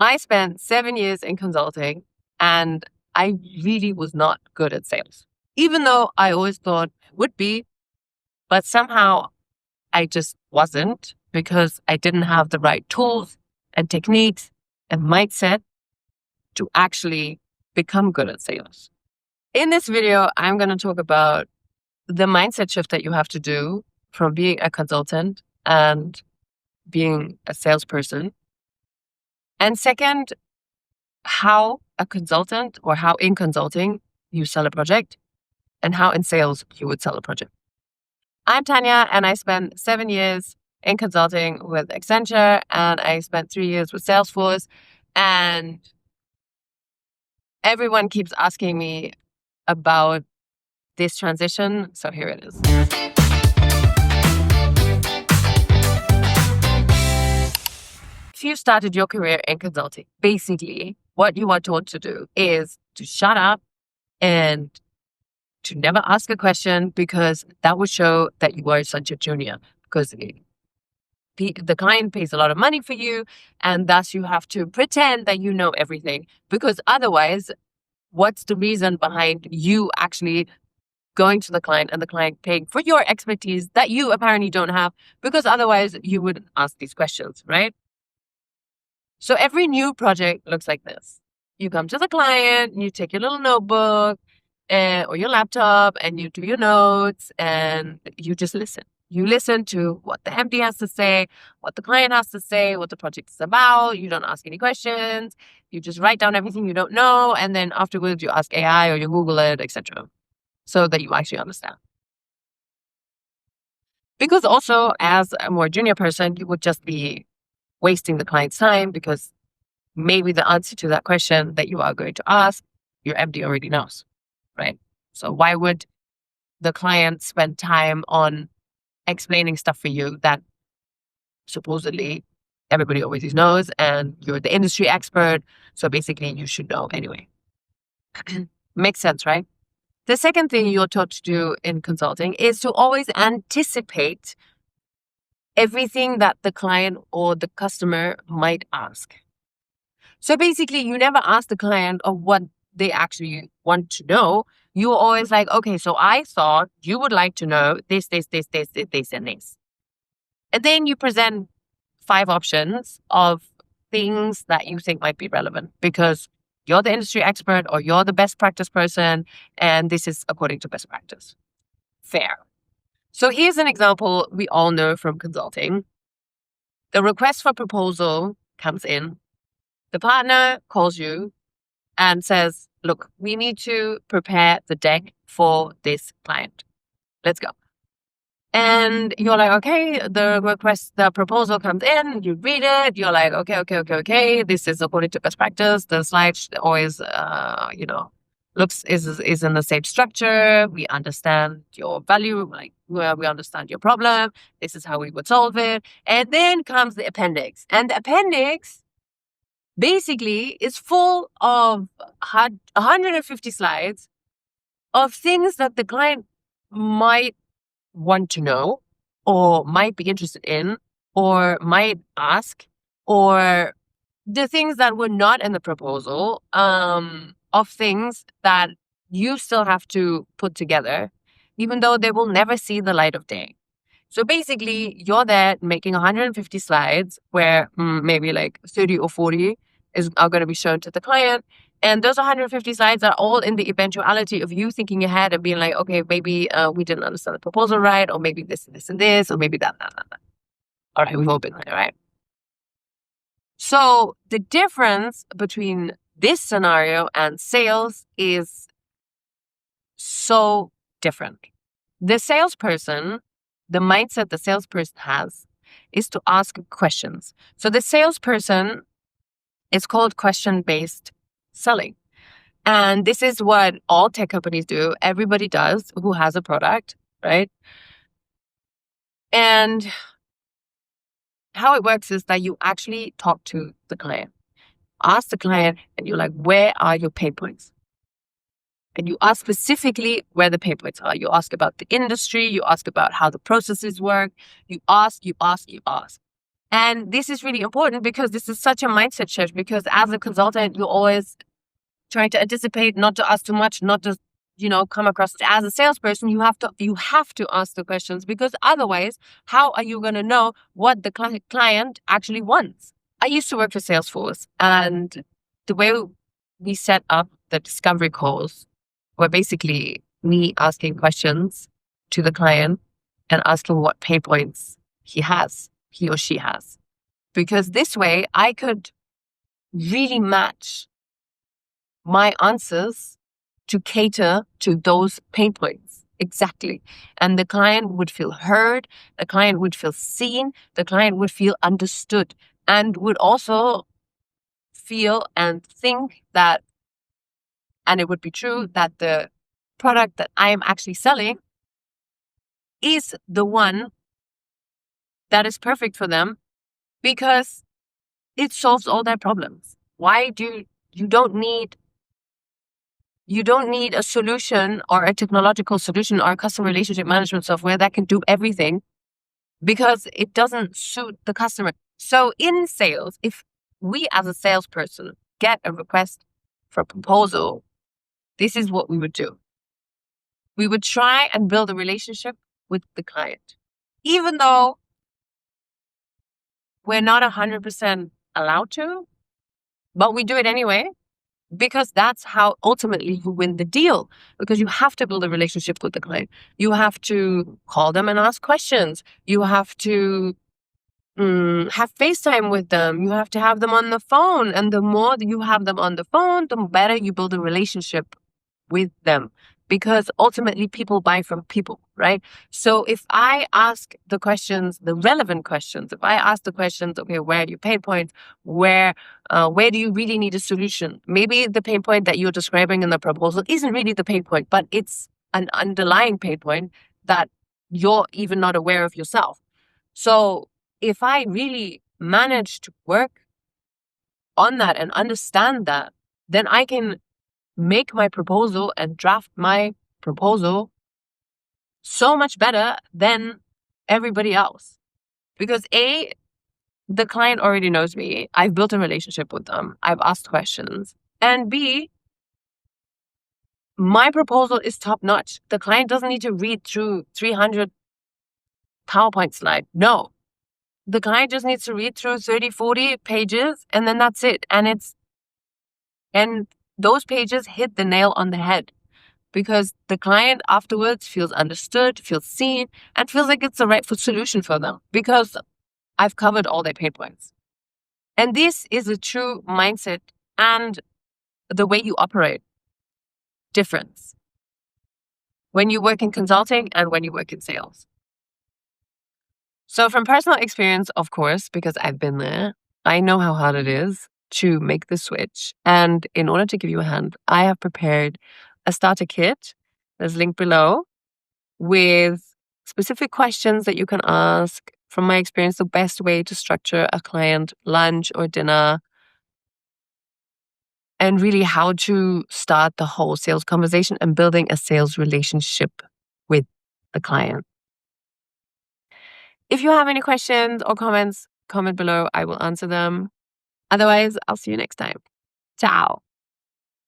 I spent 7 years in consulting and I really was not good at sales, even though I always thought I would be, but somehow I just wasn't because I didn't have the right tools and techniques and mindset to actually become good at sales. In this video, I'm going to talk about the mindset shift that you have to do from being a consultant and being a salesperson. And second, how a consultant or how in consulting you sell a project and how in sales you would sell a project. I'm Tanya and I spent 7 years in consulting with Accenture and I spent 3 years with Salesforce, and everyone keeps asking me about this transition. So here it is. If you started your career in consulting, basically what you are told to do is to shut up and to never ask a question, because that would show that you are such a junior, because the client pays a lot of money for you and thus you have to pretend that you know everything, because otherwise what's the reason behind you actually going to the client and the client paying for your expertise that you apparently don't have, because otherwise you wouldn't ask these questions, right? So every new project looks like this. You come to the client, you take your little notebook or your laptop and you do your notes and you just listen. You listen to what the MD has to say, what the client has to say, what the project is about. You don't ask any questions. You just write down everything you don't know. And then afterwards you ask AI or you Google it, etc., so that you actually understand. Because also as a more junior person, you would just be wasting the client's time, because maybe the answer to that question that you are going to ask, your MD already knows, right? So why would the client spend time on explaining stuff for you that supposedly everybody always knows and you're the industry expert, so basically you should know anyway. Makes sense, right? The second thing you're taught to do in consulting is to always anticipate everything that the client or the customer might ask. So basically, you never ask the client of what they actually want to know. You're always like, okay, so I thought you would like to know this, and this. And then you present 5 options of things that you think might be relevant, because you're the industry expert or you're the best practice person, and this is according to best practice. Fair. So here's an example we all know from consulting. The request for proposal comes in. The partner calls you and says, look, we need to prepare the deck for this client. Let's go. And you're like, okay, the proposal comes in, you read it, you're like, okay. This is according to best practice. The slide always, is in the same structure. We understand your value, we understand your problem. This is how we would solve it. And then comes the appendix. And the appendix basically is full of 150 slides of things that the client might want to know or might be interested in or might ask, or the things that were not in the proposal, of things that you still have to put together, even though they will never see the light of day. So basically, you're there making 150 slides where maybe like 30 or 40 are going to be shown to the client. And those 150 slides are all in the eventuality of you thinking ahead and being like, okay, maybe we didn't understand the proposal right, or maybe this and this, or maybe that. All right, we've all been there, right? So the difference between this scenario and sales is so different. The salesperson, the mindset the salesperson has is to ask questions. So the salesperson is called question-based selling. And this is what all tech companies do. Everybody does who has a product, right? And how it works is that you actually talk to the client, ask the client, and you're like, where are your pain points? And you ask specifically where the pain points are. You ask about the industry. You ask about how the processes work. You ask. And this is really important because this is such a mindset shift, because as a consultant, you're always trying to anticipate, not to ask too much, not to, come across. As a salesperson, you have to ask the questions, because otherwise, how are you going to know what the client actually wants? I used to work for Salesforce, and the way we set up the discovery calls were basically me asking questions to the client and asking what pain points he or she has. Because this way I could really match my answers to cater to those pain points. Exactly. And the client would feel heard, the client would feel seen, the client would feel understood, and would also feel and think that, and it would be true, that the product that I am actually selling is the one that is perfect for them, because it solves all their problems. Why do you don't need a solution or a technological solution or a customer relationship management software that can do everything, because it doesn't suit the customer. So in sales, if we as a salesperson get a request for a proposal, this is what we would do. We would try and build a relationship with the client, even though we're not 100% allowed to, but we do it anyway, because that's how ultimately you win the deal, because you have to build a relationship with the client. You have to call them and ask questions. You have to have FaceTime with them. You have to have them on the phone. And the more that you have them on the phone, the better you build a relationship with them, because ultimately people buy from people, right? So if I ask the questions, the relevant questions, if I ask the questions, okay, where are your pain points? Where do you really need a solution? Maybe the pain point that you're describing in the proposal isn't really the pain point, but it's an underlying pain point that you're even not aware of yourself. So if I really manage to work on that and understand that, then I can make my proposal and draft my proposal so much better than everybody else. Because A, the client already knows me. I've built a relationship with them. I've asked questions. And B, my proposal is top notch. The client doesn't need to read through 300 PowerPoint slides. No, the client just needs to read through 30, 40 pages, and then that's it. And those pages hit the nail on the head, because the client afterwards feels understood, feels seen, and feels like it's the right solution for them, because I've covered all their pain points. And this is a true mindset and the way you operate difference when you work in consulting and when you work in sales. So from personal experience, of course, because I've been there, I know how hard it is to make the switch. And in order to give you a hand, I have prepared a starter kit that's linked below, with specific questions that you can ask. From my experience, the best way to structure a client lunch or dinner, and really how to start the whole sales conversation and building a sales relationship with the client. If you have any questions or comments, comment below. I will answer them. Otherwise, I'll see you next time. Ciao.